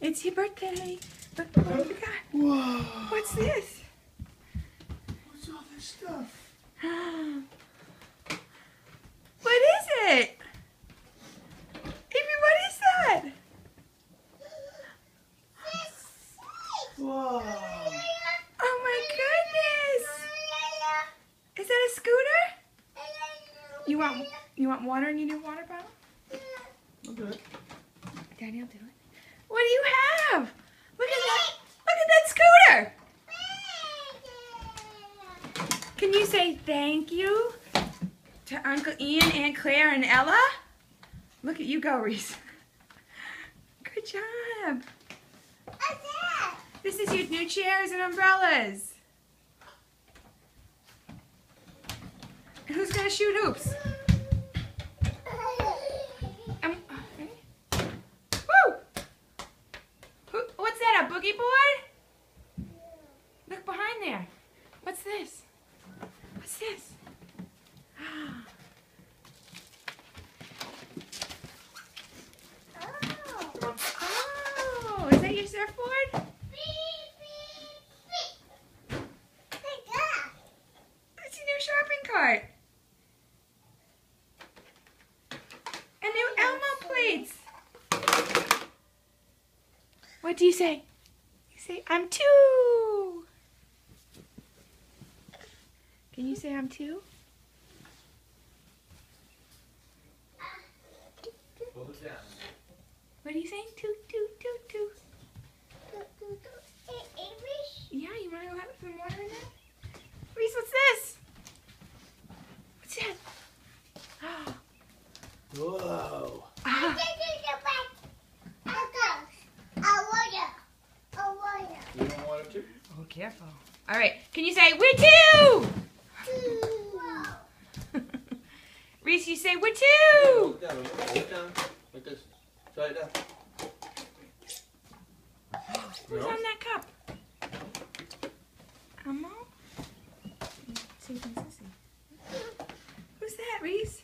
It's your birthday. Look what we got. Whoa. What's this? What's all this stuff? What is it? Amy, what is that? Whoa. Oh my goodness. Is that a scooter? You want water in your new water bottle? Okay. Daddy, I'll do it. What do you have? Look at that. Look at that scooter. Can you say thank you to Uncle Ian, Aunt Claire, and Ella? Look at you go, Reese. Good job. This is your new chairs and umbrellas. And who's gonna shoot hoops? Ready? Woo! What's that, a boogie board? Look behind there. What's this? What's this? Oh, is that your surfboard? That's your new shopping cart. And new Elmo plates. What do you say? You say, I'm two. Can you say I'm two? Hold it down. What are you saying? Two, two, two, two. Yeah, you want to go have some water in there? Reese, what's this? What's that? Whoa. Ah, You don't want it to? oh, careful. All right, can you say, we're two? Reese, you say, we're two. Hold it down. Hold it down. Like this. Try it down. Who's No? on that cup? Elmo? See, sissy. Who's that, Reese?